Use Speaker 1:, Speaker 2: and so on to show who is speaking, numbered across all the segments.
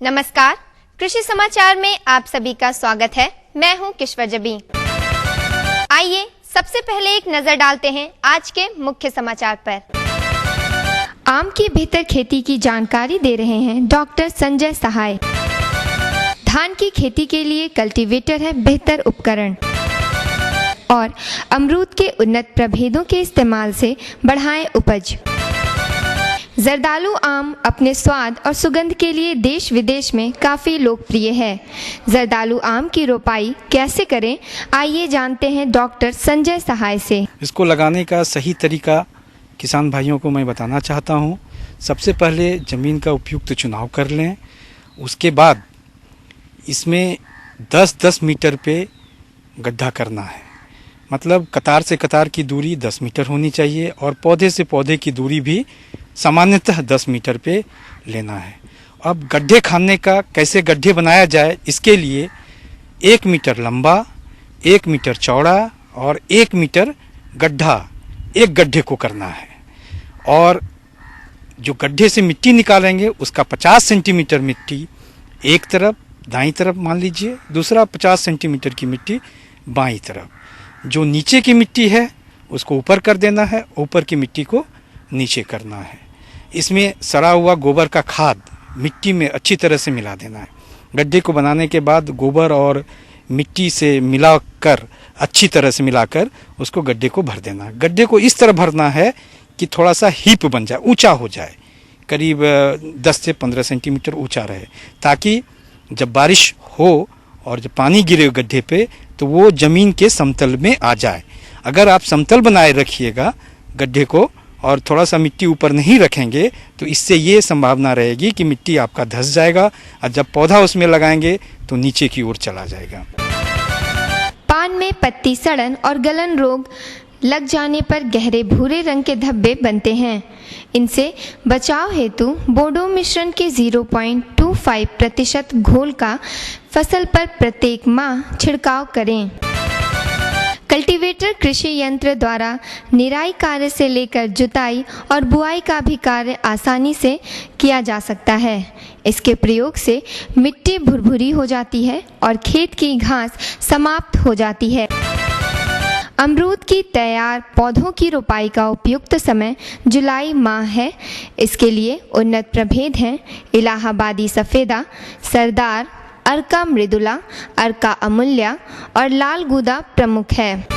Speaker 1: नमस्कार, कृषि समाचार में आप सभी का स्वागत है। मैं हूं किश्वर जबी। आइए सबसे पहले एक नजर डालते हैं आज के मुख्य समाचार पर। आम की बेहतर खेती की जानकारी दे रहे हैं डॉक्टर संजय सहाय। धान की खेती के लिए कल्टीवेटर है बेहतर उपकरण। और अमरूद के उन्नत प्रभेदों के इस्तेमाल से बढ़ाएं उपज। जर्दालू आम अपने स्वाद और सुगंध के लिए देश विदेश में काफ़ी लोकप्रिय है। जर्दालू आम की रोपाई कैसे करें, आइए जानते हैं डॉक्टर संजय सहाय से।
Speaker 2: इसको लगाने का सही तरीका किसान भाइयों को मैं बताना चाहता हूँ। सबसे पहले ज़मीन का उपयुक्त चुनाव कर लें। उसके बाद इसमें 10-10 मीटर पे गड्ढा करना है। मतलब कतार से कतार की दूरी 10 मीटर होनी चाहिए और पौधे से पौधे की दूरी भी सामान्यतः 10 मीटर पे लेना है। अब गड्ढे खाने का कैसे गड्ढे बनाया जाए, इसके लिए 1 मीटर लंबा, 1 मीटर चौड़ा और 1 मीटर गड्ढा एक गड्ढे को करना है। और जो गड्ढे से मिट्टी निकालेंगे उसका 50 सेंटीमीटर मिट्टी एक तरफ दाईं तरफ मान लीजिए, दूसरा 50 सेंटीमीटर की मिट्टी बाईं तरफ। जो नीचे की मिट्टी है उसको ऊपर कर देना है, ऊपर की मिट्टी को नीचे करना है। इसमें सड़ा हुआ गोबर का खाद मिट्टी में अच्छी तरह से मिला देना है। गड्ढे को बनाने के बाद गोबर और मिट्टी से मिलाकर अच्छी तरह से मिलाकर उसको गड्ढे को भर देना है। गड्ढे को इस तरह भरना है कि थोड़ा सा हीप बन जाए, ऊंचा हो जाए, करीब 10 से 15 सेंटीमीटर ऊंचा रहे, ताकि जब बारिश हो और जब पानी गिरे गड्ढे पे तो वो ज़मीन के समतल में आ जाए। अगर आप समतल बनाए रखिएगा गड्ढे को और थोड़ा सा मिट्टी ऊपर नहीं रखेंगे तो इससे ये संभावना रहेगी कि मिट्टी आपका धंस जाएगा और जब पौधा उसमें लगाएंगे तो नीचे की ओर चला जाएगा।
Speaker 1: पान में पत्ती सड़न और गलन रोग लग जाने पर गहरे भूरे रंग के धब्बे बनते हैं। इनसे बचाव हेतु बोडो मिश्रण के 0.25% घोल का फसल पर प्रत्येक माह छिड़काव करें। कल्टीवेटर कृषि यंत्र द्वारा निराई कार्य से लेकर जुताई और बुआई का भी कार्य आसानी से किया जा सकता है। इसके प्रयोग से मिट्टी भुरभुरी हो जाती है और खेत की घास समाप्त हो जाती है। अमरूद की तैयार पौधों की रोपाई का उपयुक्त समय जुलाई माह है। इसके लिए उन्नत प्रभेद हैं इलाहाबादी सफ़ेदा, सरदार, अर्का मृदुला, अर्का अमूल्या और लाल गूदा प्रमुख है।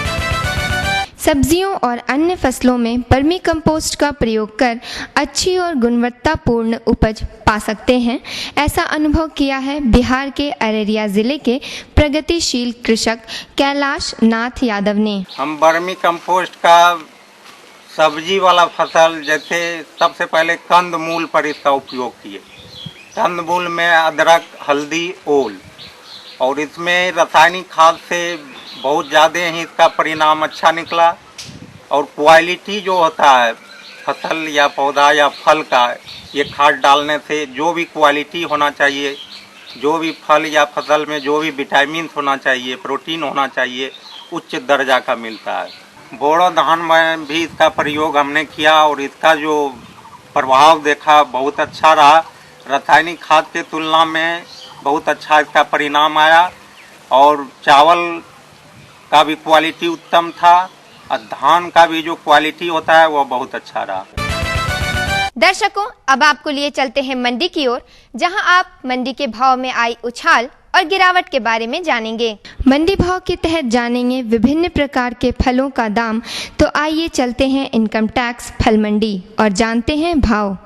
Speaker 1: सब्जियों और अन्य फसलों में वर्मी कंपोस्ट का प्रयोग कर अच्छी और गुणवत्तापूर्ण उपज पा सकते हैं। ऐसा अनुभव किया है बिहार के अररिया जिले के प्रगतिशील कृषक कैलाश नाथ यादव ने।
Speaker 3: हम वर्मी कंपोस्ट का सब्जी वाला फसल जैसे सबसे पहले कंदमूल पर इसका उपयोग किए। कंदमूल में अदरक, हल्दी, ओल और इसमें रासायनिक खाद से बहुत ज़्यादा ही इसका परिणाम अच्छा निकला। और क्वालिटी जो होता है फसल या पौधा या फल का, ये खाद डालने से जो भी क्वालिटी होना चाहिए, जो भी फल या फसल में जो भी विटामिन होना चाहिए, प्रोटीन होना चाहिए, उच्च दर्जा का मिलता है। बोड़ो धान में भी इसका प्रयोग हमने किया और इसका जो प्रभाव देखा बहुत अच्छा रहा। रासायनिक खाद के तुलना में बहुत अच्छा इसका परिणाम आया और चावल का भी क्वालिटी उत्तम था और धान का भी जो क्वालिटी होता है वो बहुत अच्छा रहा।
Speaker 1: दर्शकों, अब आपको लिए चलते हैं मंडी की ओर, जहां आप मंडी के भाव में आई उछाल और गिरावट के बारे में जानेंगे। मंडी भाव के तहत जानेंगे विभिन्न प्रकार के फलों का दाम। तो आइए चलते हैं इनकम टैक्स फल मंडी और जानते हैं भाव।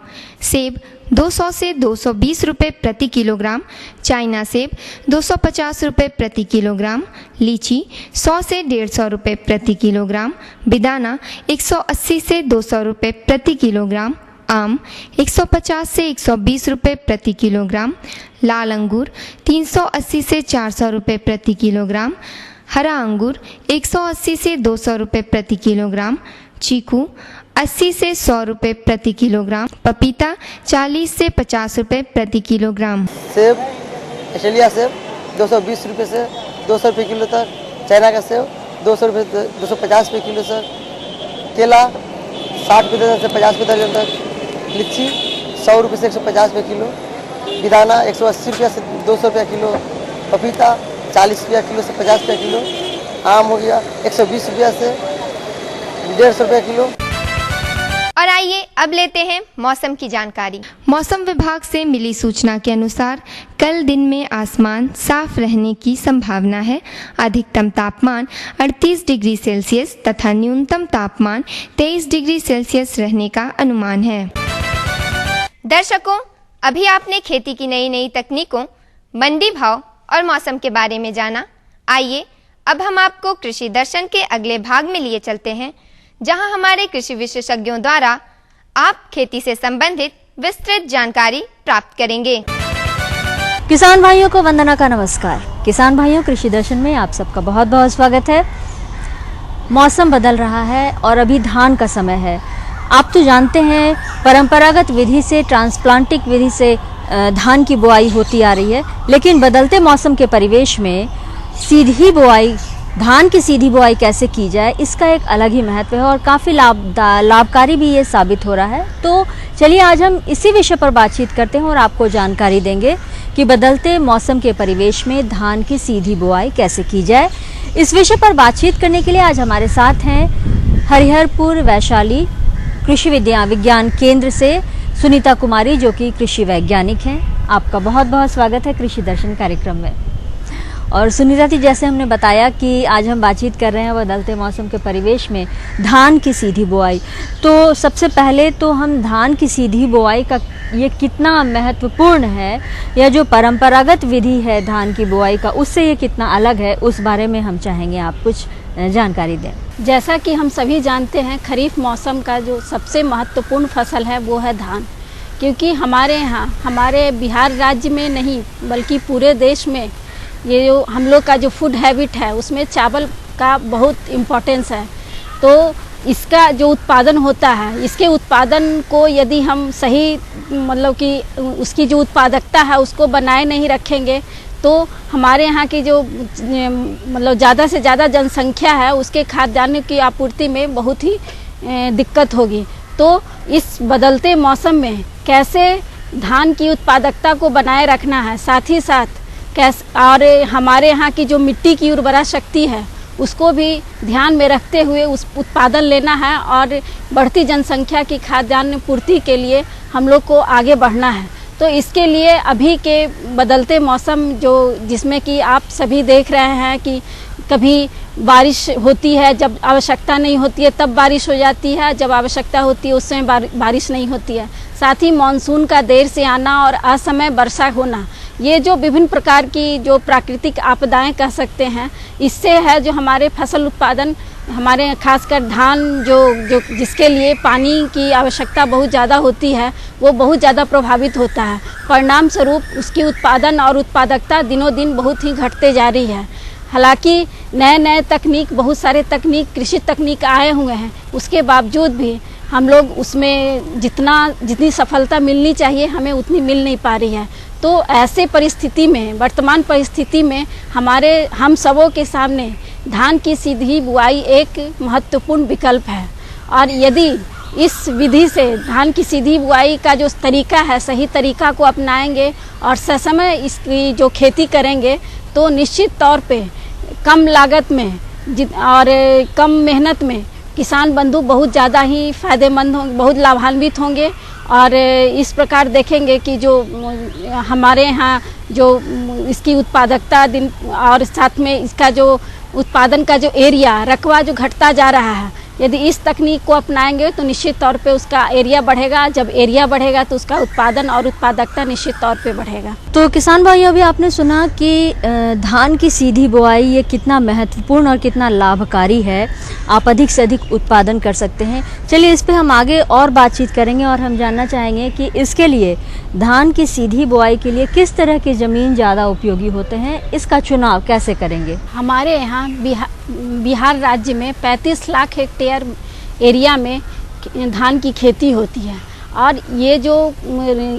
Speaker 1: सेब 200 से 220 रुपये प्रति किलोग्राम, चाइना सेब 250 रुपये प्रति किलोग्राम, लीची 100 से 150 रुपये प्रति किलोग्राम, बेदाना 180 से 200 रुपये प्रति किलोग्राम, आम 150 से 120 रुपये प्रति किलोग्राम, लाल अंगूर 380 से 400 रुपये प्रति किलोग्राम, हरा अंगूर 180 से 200 रुपये प्रति किलोग्राम, चीकू 80 से 100 रुपये प्रति किलोग्राम, पपीता 40 से 50 रुपये प्रति किलोग्राम।
Speaker 4: सेब ऑस्ट्रेलिया सेब 220 रुपये से 200 रुपये किलो तक, चाइना का सेब 200 रुपये 250 रुपये किलो सर, केला 60 रुपये से 50 रुपये दर्जन तक, लीची 100 रुपये से 150 रुपये किलो, बेदाना 180 रुपये से 200 रुपये किलो, पपीता 40 रुपये किलो से 50 रुपये किलो, आम हो गया 120 रुपये से 150 रुपये किलो।
Speaker 1: और आइए अब लेते हैं मौसम की जानकारी। मौसम विभाग से मिली सूचना के अनुसार कल दिन में आसमान साफ रहने की संभावना है। अधिकतम तापमान 38 डिग्री सेल्सियस तथा न्यूनतम तापमान 23 डिग्री सेल्सियस रहने का अनुमान है। दर्शकों, अभी आपने खेती की नई नई तकनीकों, मंडी भाव और मौसम के बारे में जाना। आइए अब हम आपको कृषि दर्शन के अगले भाग में लिए चलते हैं, जहां हमारे कृषि विशेषज्ञों द्वारा आप खेती से संबंधित विस्तृत जानकारी प्राप्त करेंगे।
Speaker 5: किसान भाइयों को वंदना का नमस्कार। किसान भाइयों, कृषि दर्शन में आप सबका बहुत बहुत स्वागत है। मौसम बदल रहा है और अभी धान का समय है। आप तो जानते हैं परंपरागत विधि से, ट्रांसप्लांटिक विधि से धान की बुआई होती आ रही है, लेकिन बदलते मौसम के परिवेश में सीधी बुआई, धान की सीधी बुआई कैसे की जाए, इसका एक अलग ही महत्व है और काफ़ी लाभकारी भी ये साबित हो रहा है। तो चलिए आज हम इसी विषय पर बातचीत करते हैं और आपको जानकारी देंगे कि बदलते मौसम के परिवेश में धान की सीधी बुआई कैसे की जाए। इस विषय पर बातचीत करने के लिए आज हमारे साथ हैं हरिहरपुर वैशाली कृषि विज्ञान केंद्र से सुनीता कुमारी, जो कि कृषि वैज्ञानिक हैं। आपका बहुत बहुत स्वागत है कृषि दर्शन कार्यक्रम में। और सुनीता जी, जैसे हमने बताया कि आज हम बातचीत कर रहे हैं बदलते मौसम के परिवेश में धान की सीधी बुआई, तो सबसे पहले तो हम धान की सीधी बुआई का ये कितना महत्वपूर्ण है, या जो परंपरागत विधि है धान की बुआई का, उससे ये कितना अलग है, उस बारे में हम चाहेंगे आप कुछ जानकारी दें।
Speaker 6: जैसा कि हम सभी जानते हैं, खरीफ मौसम का जो सबसे महत्वपूर्ण फसल है वो है धान, क्योंकि हमारे यहाँ, हमारे बिहार राज्य में नहीं बल्कि पूरे देश में ये जो हम लोग का जो फूड हैबिट है उसमें चावल का बहुत इम्पोर्टेंस है। तो इसका जो उत्पादन होता है, इसके उत्पादन को यदि हम सही मतलब कि उसकी जो उत्पादकता है उसको बनाए नहीं रखेंगे तो हमारे यहाँ की जो मतलब ज़्यादा से ज़्यादा जनसंख्या है उसके खाद्यान्न की आपूर्ति में बहुत ही दिक्कत होगी। तो इस बदलते मौसम में कैसे धान की उत्पादकता को बनाए रखना है, साथ ही साथ कैसे और हमारे यहाँ की जो मिट्टी की उर्वरा शक्ति है उसको भी ध्यान में रखते हुए उस उत्पादन लेना है और बढ़ती जनसंख्या की खाद्यान्न पूर्ति के लिए हम लोग को आगे बढ़ना है। तो इसके लिए अभी के बदलते मौसम जो जिसमें कि आप सभी देख रहे हैं कि कभी बारिश होती है, जब आवश्यकता नहीं होती है तब बारिश हो जाती है, जब आवश्यकता होती है उस समय बारिश नहीं होती है। साथ ही मानसून का देर से आना और असमय वर्षा होना, ये जो विभिन्न प्रकार की जो प्राकृतिक आपदाएं कह सकते हैं, इससे है जो हमारे फसल उत्पादन, हमारे खासकर धान जो जिसके लिए पानी की आवश्यकता बहुत ज़्यादा होती है वो बहुत ज़्यादा प्रभावित होता है। परिणाम स्वरूप उसकी उत्पादन और उत्पादकता दिनों दिन बहुत ही घटते जा रही है। हालांकि नए नए तकनीक, बहुत सारे तकनीक, कृषि तकनीक आए हुए हैं, उसके बावजूद भी हम लोग उसमें जितनी सफलता मिलनी चाहिए हमें उतनी मिल नहीं पा रही है। तो ऐसे परिस्थिति में, वर्तमान परिस्थिति में हम सबों के सामने धान की सीधी बुआई एक महत्वपूर्ण विकल्प है। और यदि इस विधि से धान की सीधी बुआई का जो तरीका है, सही तरीका को अपनाएंगे और ससमय इसकी जो खेती करेंगे तो निश्चित तौर पे कम लागत में और कम मेहनत में किसान बंधु बहुत ज़्यादा ही फायदेमंद होंगे, बहुत लाभान्वित होंगे। और इस प्रकार देखेंगे कि जो हमारे यहाँ जो इसकी उत्पादकता दिन और साथ में इसका जो उत्पादन का जो एरिया, रकबा जो घटता जा रहा है, यदि इस तकनीक को अपनाएंगे तो निश्चित तौर पे उसका एरिया बढ़ेगा। जब एरिया बढ़ेगा तो उसका उत्पादन और उत्पादकता निश्चित तौर पे बढ़ेगा।
Speaker 5: तो किसान भाइयों, अभी आपने सुना कि धान की सीधी बुआई ये कितना महत्वपूर्ण और कितना लाभकारी है। आप अधिक से अधिक उत्पादन कर सकते हैं। चलिए इस पे हम आगे और बातचीत करेंगे और हम जानना चाहेंगे कि इसके लिए धान की सीधी बुआई के लिए किस तरह की ज़मीन ज़्यादा उपयोगी होते हैं, इसका चुनाव कैसे करेंगे।
Speaker 6: हमारे यहाँ बिहार राज्य में 35 लाख हेक्टेयर एरिया में धान की खेती होती है और ये जो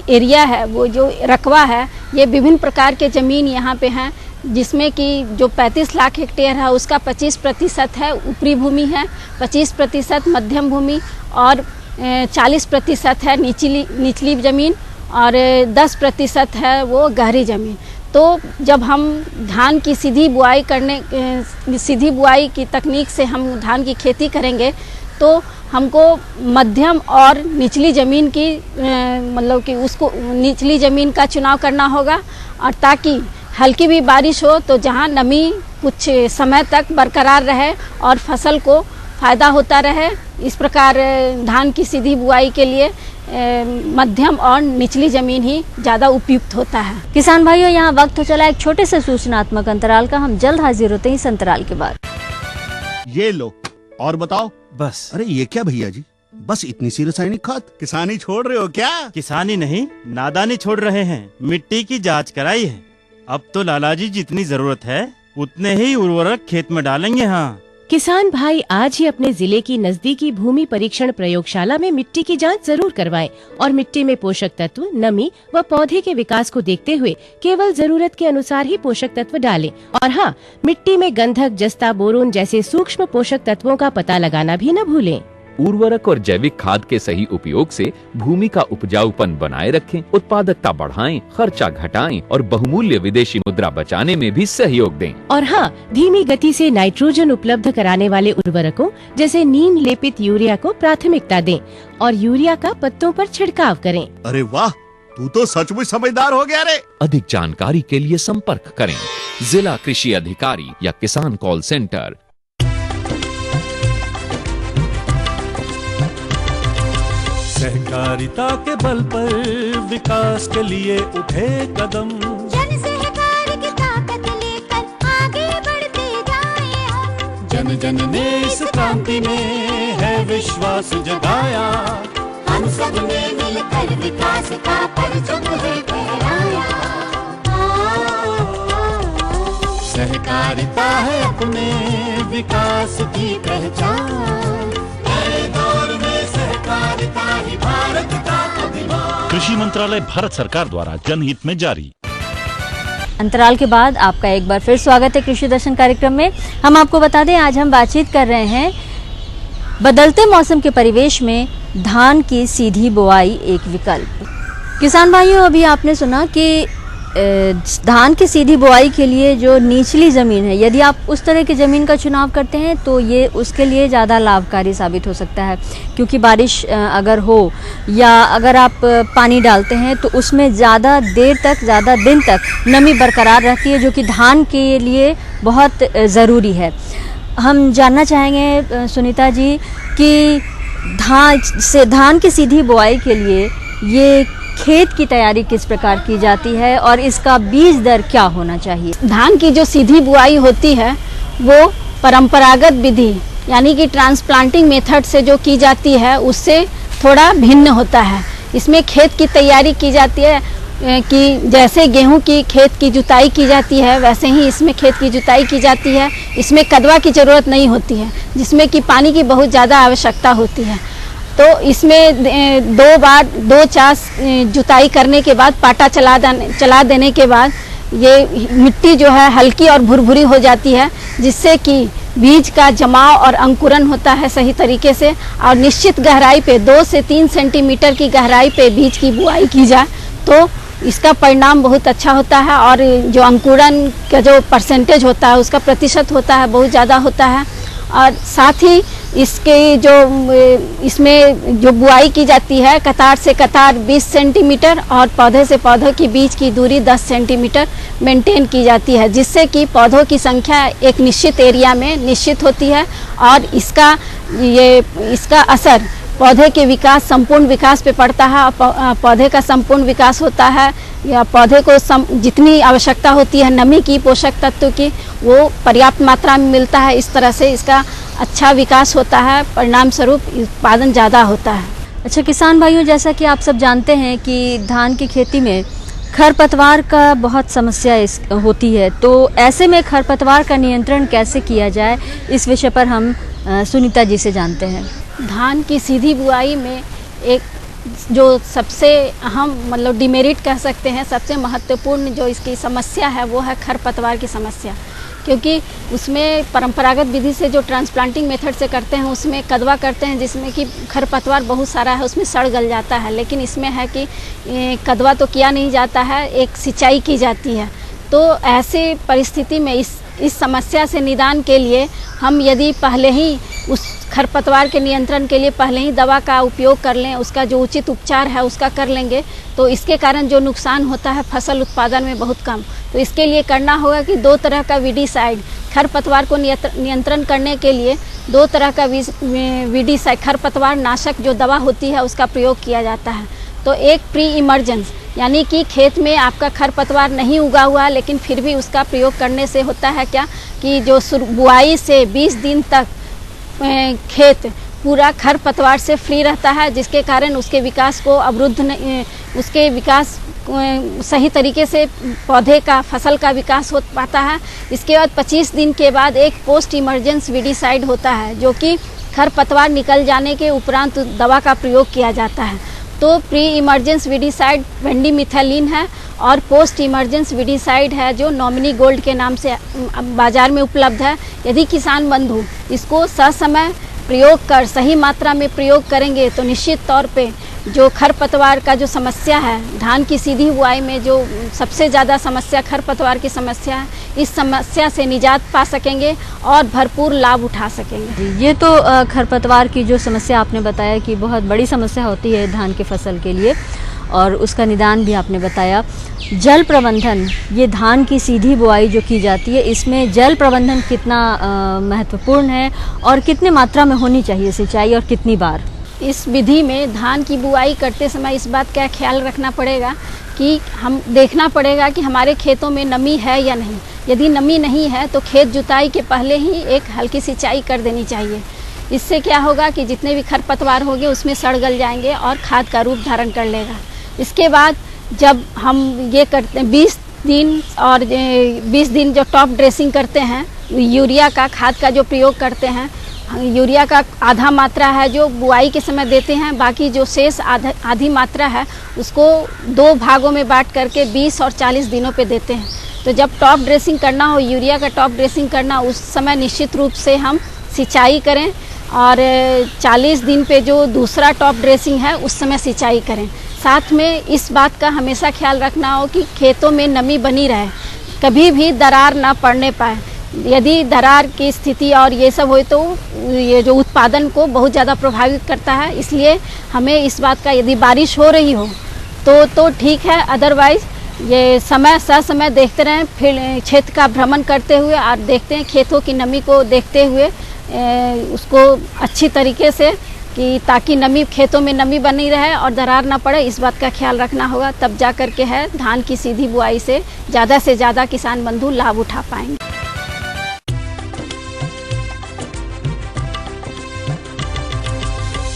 Speaker 6: एरिया है, वो जो रकबा है, ये विभिन्न प्रकार के ज़मीन यहाँ पे हैं, जिसमें कि जो 35 लाख हेक्टेयर है उसका 25% है ऊपरी भूमि है, 25% मध्यम भूमि और 40% है निचली ज़मीन और 10% है वो गहरी ज़मीन। तो जब हम धान की सीधी बुआई की तकनीक से हम धान की खेती करेंगे तो हमको मध्यम और निचली ज़मीन की मतलब कि उसको निचली ज़मीन का चुनाव करना होगा, और ताकि हल्की भी बारिश हो तो जहाँ नमी कुछ समय तक बरकरार रहे और फसल को फ़ायदा होता रहे। इस प्रकार धान की सीधी बुआई के लिए मध्यम और निचली ज़मीन ही ज़्यादा उपयुक्त होता है।
Speaker 5: किसान भाइयों, यहाँ वक्त हो चला एक छोटे से सूचनात्मक अंतराल का। हम जल्द हाजिर होते हैं इस अंतराल के बाद।
Speaker 7: ये लो और बताओ।
Speaker 8: बस।
Speaker 7: अरे ये क्या भैया जी, बस इतनी सी रासायनिक खाद? किसानी छोड़ रहे हो क्या?
Speaker 8: किसानी नहीं, नादानी छोड़ रहे हैं। मिट्टी की जांच कराई है। अब तो लालाजी जितनी जरूरत है उतने ही उर्वरक खेत में डालेंगे। हाँ,
Speaker 9: किसान भाई आज ही अपने जिले की नजदीकी भूमि परीक्षण प्रयोगशाला में मिट्टी की जांच जरूर करवाएं और मिट्टी में पोषक तत्व, नमी व पौधे के विकास को देखते हुए केवल जरूरत के अनुसार ही पोषक तत्व डालें। और हाँ, मिट्टी में गंधक, जस्ता, बोरोन जैसे सूक्ष्म पोषक तत्वों का पता लगाना भी न भूलें।
Speaker 10: उर्वरक और जैविक खाद के सही उपयोग से भूमि का उपजाऊपन बनाए रखें, उत्पादकता बढ़ाएं, खर्चा घटाएं और बहुमूल्य विदेशी मुद्रा बचाने में भी सहयोग दें।
Speaker 9: और हाँ, धीमी गति से नाइट्रोजन उपलब्ध कराने वाले उर्वरकों जैसे नीम लेपित यूरिया को प्राथमिकता दें और यूरिया का पत्तों पर छिड़काव करें।
Speaker 7: अरे वाह, तू तो सचमुच समझदार हो गया रे।
Speaker 10: अधिक जानकारी के लिए संपर्क करें जिला कृषि अधिकारी या किसान कॉल सेंटर।
Speaker 11: सहकारिता के बल पर विकास के लिए उठे कदम,
Speaker 12: जन सहकार की ताकत लेकर आगे बढ़ते जाएं हम।
Speaker 11: जन जन ने इस क्रांति में है विश्वास जगाया,
Speaker 12: हम सब ने मिलकर विकास का परचम है फहराया।
Speaker 11: सहकारिता है अपने विकास की पहचान, कृषि मंत्रालय भारत सरकार द्वारा जनहित में जारी।
Speaker 5: अंतराल के बाद आपका एक बार फिर स्वागत है कृषि दर्शन कार्यक्रम में। हम आपको बता दें, आज हम बातचीत कर रहे हैं बदलते मौसम के परिवेश में धान की सीधी बुआई एक विकल्प। किसान भाइयों, अभी आपने सुना कि धान की सीधी बुआई के लिए जो निचली ज़मीन है, यदि आप उस तरह की ज़मीन का चुनाव करते हैं तो ये उसके लिए ज़्यादा लाभकारी साबित हो सकता है, क्योंकि बारिश अगर हो या अगर आप पानी डालते हैं तो उसमें ज़्यादा देर तक, ज़्यादा दिन तक नमी बरकरार रहती है, जो कि धान के लिए बहुत ज़रूरी है। हम जानना चाहेंगे सुनीता जी कि धान की सीधी बुआई के लिए ये खेत की तैयारी किस प्रकार की जाती है और इसका बीज दर क्या होना चाहिए।
Speaker 6: धान की जो सीधी बुआई होती है वो परंपरागत विधि यानी कि ट्रांसप्लांटिंग मेथड से जो की जाती है उससे थोड़ा भिन्न होता है। इसमें खेत की तैयारी की जाती है कि जैसे गेहूं की खेत की जुताई की जाती है वैसे ही इसमें खेत की जुताई की जाती है। इसमें कदवा की ज़रूरत नहीं होती है, जिसमें कि पानी की बहुत ज़्यादा आवश्यकता होती है। तो इसमें 2 बार 2 चास जुताई करने के बाद पाटा चला देने के बाद ये मिट्टी जो है हल्की और भुरभुरी हो जाती है, जिससे कि बीज का जमाव और अंकुरन होता है सही तरीके से। और निश्चित गहराई पे 2 से 3 सेंटीमीटर की गहराई पे बीज की बुआई की जाए तो इसका परिणाम बहुत अच्छा होता है और जो अंकुरन का जो परसेंटेज होता है, उसका प्रतिशत होता है, बहुत ज़्यादा होता है। और साथ ही इसके जो इसमें जो बुआई की जाती है कतार से कतार 20 सेंटीमीटर और पौधे से पौधे के बीच की दूरी 10 सेंटीमीटर मेंटेन की जाती है, जिससे कि पौधों की संख्या एक निश्चित एरिया में निश्चित होती है और इसका असर पौधे के विकास संपूर्ण विकास पे पड़ता है। पौधे का संपूर्ण विकास होता है या पौधे को जितनी आवश्यकता होती है नमी की, पोषक तत्व की, वो पर्याप्त मात्रा में मिलता है। इस तरह से इसका अच्छा विकास होता है, परिणाम स्वरूप उत्पादन ज़्यादा होता है।
Speaker 5: अच्छा किसान भाइयों, जैसा कि आप सब जानते हैं कि धान की खेती में खरपतवार का बहुत समस्या होती है, तो ऐसे में खरपतवार का नियंत्रण कैसे किया जाए, इस विषय पर हम सुनीता जी से जानते हैं।
Speaker 6: धान की सीधी बुआई में एक जो सबसे अहम मतलब डिमेरिट कह सकते हैं, सबसे महत्वपूर्ण जो इसकी समस्या है वो है खरपतवार की समस्या, क्योंकि उसमें परंपरागत विधि से जो ट्रांसप्लांटिंग मेथड से करते हैं उसमें कदवा करते हैं जिसमें कि खरपतवार बहुत सारा है, उसमें सड़ गल जाता है। लेकिन इसमें है कि कदवा तो किया नहीं जाता है, एक सिंचाई की जाती है। तो ऐसे परिस्थिति में इस समस्या से निदान के लिए हम यदि पहले ही उस खरपतवार के नियंत्रण के लिए पहले ही दवा का उपयोग कर लें, उसका जो उचित उपचार है उसका कर लेंगे, तो इसके कारण जो नुकसान होता है फसल उत्पादन में बहुत कम। तो इसके लिए करना होगा कि 2 तरह का वीडीसाइड, खरपतवार को नियंत्रण करने के लिए 2 तरह का वीडीसाइड खरपतवार नाशक जो दवा होती है उसका प्रयोग किया जाता है। तो एक प्री इमर्जेंस, यानी कि खेत में आपका खरपतवार नहीं उगा हुआ लेकिन फिर भी उसका प्रयोग करने से होता है क्या कि जो बुआई से 20 दिन तक खेत पूरा खरपतवार से फ्री रहता है, जिसके कारण उसके विकास को उसके विकास सही तरीके से पौधे का फसल का विकास हो पाता है। इसके बाद 25 दिन के बाद एक पोस्ट इमरजेंस वीडीसाइड होता है जो कि खरपतवार निकल जाने के उपरांत दवा का प्रयोग किया जाता है। तो प्री इमरजेंस वीडीसाइड पेंडिमिथालिन है और पोस्ट इमरजेंस वीडीसाइड है जो नॉमिनी गोल्ड के नाम से बाजार में उपलब्ध है। यदि किसान बंधु इसको ससमय प्रयोग कर सही मात्रा में प्रयोग करेंगे तो निश्चित तौर पे जो खरपतवार का जो समस्या है, धान की सीधी बुआई में जो सबसे ज़्यादा समस्या खरपतवार की समस्या है, इस समस्या से निजात पा सकेंगे और भरपूर लाभ उठा सकेंगे।
Speaker 5: ये तो खरपतवार की जो समस्या आपने बताया कि बहुत बड़ी समस्या होती है धान के फसल के लिए और उसका निदान भी आपने बताया। जल प्रबंधन, ये धान की सीधी बुआई जो की जाती है इसमें जल प्रबंधन कितना महत्वपूर्ण है और कितने मात्रा में होनी चाहिए सिंचाई और कितनी बार?
Speaker 6: इस विधि में धान की बुआई करते समय इस बात का ख्याल रखना पड़ेगा कि हम देखना पड़ेगा कि हमारे खेतों में नमी है या नहीं। यदि नमी नहीं है तो खेत जुताई के पहले ही एक हल्की सिंचाई कर देनी चाहिए। इससे क्या होगा कि जितने भी खरपतवार होंगे उसमें सड़ गल जाएंगे और खाद का रूप धारण कर लेगा। इसके बाद जब हम ये करते हैं 20 दिन जो टॉप ड्रेसिंग करते हैं, यूरिया का खाद का जो प्रयोग करते हैं, यूरिया का आधा मात्रा है जो बुआई के समय देते हैं, बाकी जो शेष आधी मात्रा है उसको 2 भागों में बांट करके 20 और 40 दिनों पे देते हैं। तो जब टॉप ड्रेसिंग करना हो, यूरिया का टॉप ड्रेसिंग करना, उस समय निश्चित रूप से हम सिंचाई करें और 40 दिन पे जो दूसरा टॉप ड्रेसिंग है उस समय सिंचाई करें। साथ में इस बात का हमेशा ख्याल रखना हो कि खेतों में नमी बनी रहे, कभी भी दरार ना पड़ने पाए। यदि दरार की स्थिति और ये सब हो तो ये जो उत्पादन को बहुत ज़्यादा प्रभावित करता है। इसलिए हमें इस बात का, यदि बारिश हो रही हो तो ठीक है, अदरवाइज़ ये समय देखते रहें, फिर क्षेत्र का भ्रमण करते हुए और देखते हैं खेतों की नमी को देखते हुए उसको अच्छी तरीके से कि ताकि नमी खेतों में नमी बनी रहे और दरार ना पड़े, इस बात का ख्याल रखना होगा। तब जा कर के है धान की सीधी बुआई से ज़्यादा किसान बंधु लाभ उठा पाएंगे।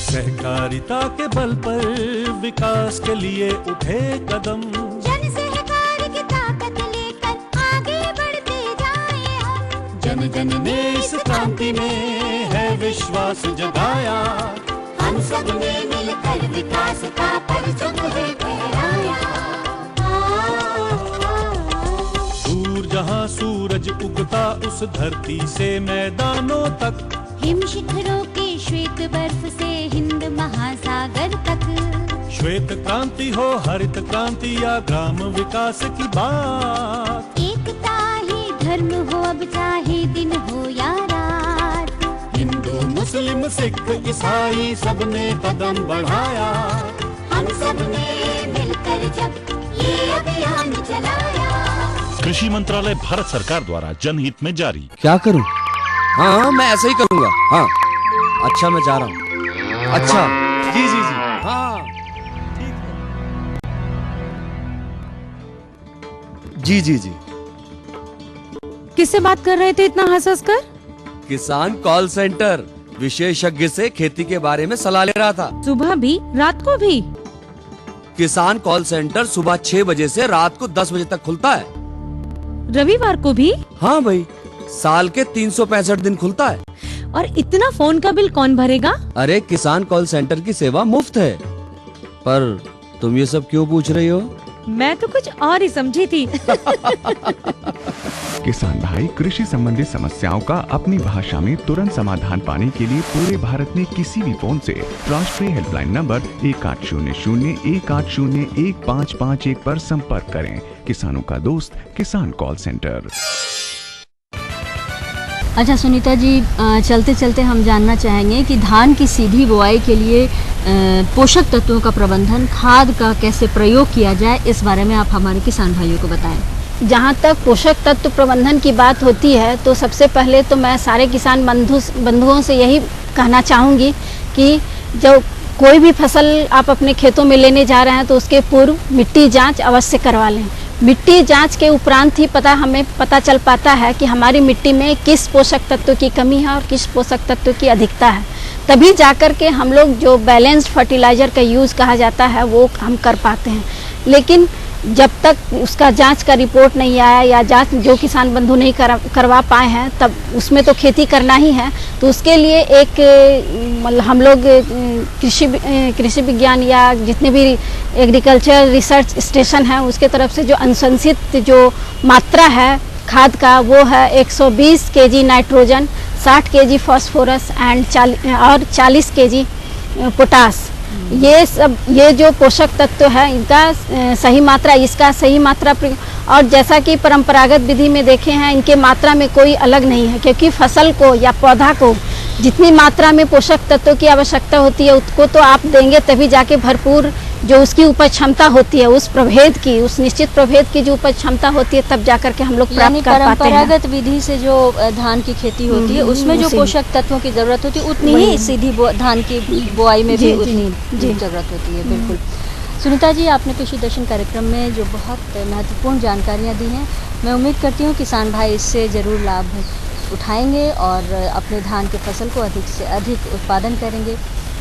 Speaker 11: सहकारिता के बल पर विकास के लिए उठे कदम,
Speaker 12: जन सहकार की ताकत लेकर आगे बढ़ते जाएं हम।
Speaker 11: जन जन ने इस क्रांति में है विश्वास जगाया,
Speaker 12: हम सब ने मिलकर विकास का परचम है फहराया।
Speaker 11: दूर जहां सूरज उगता उस धरती से मैदानों तक,
Speaker 12: हिम शिखरों के श्वेत बर्फ से हिंद महासागर तक।
Speaker 11: श्वेत क्रांति हो हरित क्रांति या ग्राम विकास की बात,
Speaker 12: एकता ही धर्म हो अब चाहे दिन हो या रात। हिंदू
Speaker 11: मुस्लिम सिख ईसाई सबने कदम बढ़ाया।
Speaker 12: हम सब ने मिलकर जब ये अभियान चलाया।
Speaker 11: कृषि मंत्रालय भारत सरकार द्वारा जनहित में जारी।
Speaker 13: क्या करूं? हाँ मैं ऐसे ही करूंगा। हाँ अच्छा मैं जा रहा हूँ। अच्छा जी जी जी हाँ जी जी जी।
Speaker 14: किससे बात कर रहे थे इतना हंस हंस कर?
Speaker 13: किसान कॉल सेंटर, विशेषज्ञ से खेती के बारे में सलाह ले रहा था।
Speaker 14: सुबह भी रात को भी?
Speaker 13: किसान कॉल सेंटर सुबह 6 बजे से रात को 10 बजे तक खुलता है।
Speaker 14: रविवार को भी?
Speaker 13: हाँ भाई, साल के 365 दिन खुलता है।
Speaker 14: और इतना फोन का बिल कौन भरेगा?
Speaker 13: अरे किसान कॉल सेंटर की सेवा मुफ्त है। पर तुम ये सब क्यों पूछ रही हो?
Speaker 14: मैं तो कुछ और ही समझी थी।
Speaker 15: किसान भाई कृषि संबंधी समस्याओं का अपनी भाषा में तुरंत समाधान पाने के लिए पूरे भारत में किसी भी फोन से राष्ट्रीय हेल्पलाइन नंबर 1800-1801-1551 पर संपर्क करें। किसानों का दोस्त किसान कॉल सेंटर।
Speaker 5: अच्छा सुनीता जी, चलते चलते हम जानना चाहेंगे कि धान की सीधी बुआई के लिए पोषक तत्वों का प्रबंधन, खाद का कैसे प्रयोग किया जाए, इस बारे में आप हमारे किसान भाइयों को बताएं।
Speaker 6: जहाँ तक पोषक तत्व प्रबंधन की बात होती है तो सबसे पहले तो मैं सारे किसान बंधुओं से यही कहना चाहूँगी कि जब कोई भी फसल आप अपने खेतों में लेने जा रहे हैं तो उसके पूर्व मिट्टी जांच अवश्य करवा लें। मिट्टी जांच के उपरांत ही हमें पता चल पाता है कि हमारी मिट्टी में किस पोषक तत्व की कमी है और किस पोषक तत्व की अधिकता है। तभी जाकर के हम लोग जो बैलेंस्ड फर्टिलाइज़र का यूज़ कहा जाता है वो हम कर पाते हैं। लेकिन जब तक उसका जांच का रिपोर्ट नहीं आया या जांच जो किसान बंधु नहीं करवा पाए हैं तब उसमें तो खेती करना ही है। तो उसके लिए एक मतलब हम लोग कृषि विज्ञान या जितने भी एग्रीकल्चर रिसर्च स्टेशन हैं उसके तरफ से जो अनुशंसित जो मात्रा है खाद का वो है 120 KG nitrogen, 60 KG phosphorus and 40 KG potash. ये जो पोषक तत्व है इनका सही मात्रा, इसका सही मात्रा और जैसा कि परंपरागत विधि में देखे हैं इनके मात्रा में कोई अलग नहीं है, क्योंकि फसल को या पौधा को जितनी मात्रा में पोषक तत्वों की आवश्यकता होती है उसको तो आप देंगे तभी जाके भरपूर जो उसकी उपज क्षमता होती है उस प्रभेद की, उस निश्चित प्रभेद की जो उपज क्षमता होती है तब जाकर के हम लोग प्राप्त कर पाते हैं।
Speaker 5: परंपरागत विधि से जो धान की खेती होती है उसमें जो पोषक तत्वों की जरूरत होती है उतनी ही सीधी धान की बुआई में भी उतनी जरूरत होती है। बिल्कुल। सुनीता जी, आपने कृषि दर्शन कार्यक्रम में जो बहुत महत्वपूर्ण जानकारियाँ दी हैं, मैं उम्मीद करती हूँ किसान भाई इससे ज़रूर लाभ उठाएंगे और अपने धान के फसल को अधिक से अधिक उत्पादन करेंगे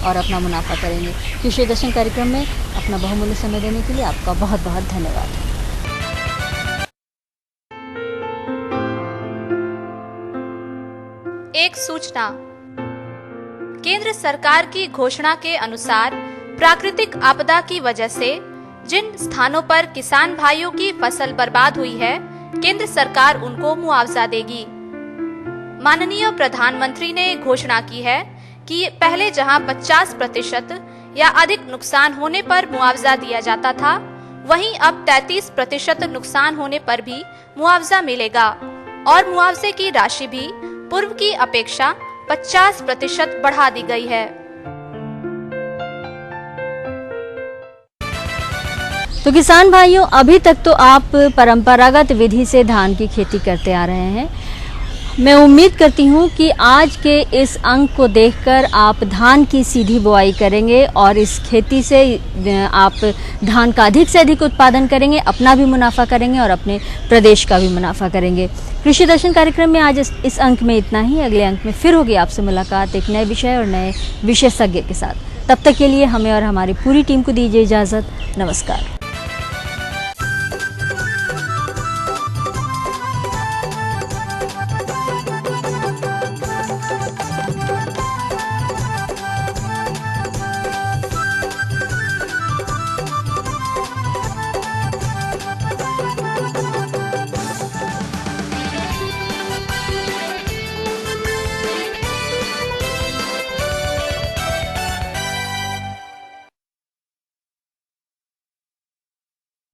Speaker 5: और अपना मुनाफा करेंगे। कृषि दर्शन कार्यक्रम में अपना बहुमूल्य समय देने के लिए आपका बहुत बहुत धन्यवाद।
Speaker 16: एक सूचना। केंद्र सरकार की घोषणा के अनुसार प्राकृतिक आपदा की वजह से जिन स्थानों पर किसान भाइयों की फसल बर्बाद हुई है, केंद्र सरकार उनको मुआवजा देगी। माननीय प्रधानमंत्री ने घोषणा की है कि पहले जहां 50% या अधिक नुकसान होने पर मुआवजा दिया जाता था, वहीं अब 33% नुकसान होने पर भी मुआवजा मिलेगा और मुआवजे की राशि भी पूर्व की अपेक्षा 50% बढ़ा दी गई है।
Speaker 5: तो किसान भाइयों, अभी तक तो आप परंपरागत विधि से धान की खेती करते आ रहे हैं। मैं उम्मीद करती हूँ कि आज के इस अंक को देखकर आप धान की सीधी बुआई करेंगे और इस खेती से आप धान का अधिक से अधिक उत्पादन करेंगे, अपना भी मुनाफा करेंगे और अपने प्रदेश का भी मुनाफा करेंगे। कृषि दर्शन कार्यक्रम में आज इस अंक में इतना ही। अगले अंक में फिर होगी आपसे मुलाकात एक नए विषय और नए विशेषज्ञ के साथ। तब तक के लिए हमें और हमारी पूरी टीम को दीजिए इजाज़त। नमस्कार।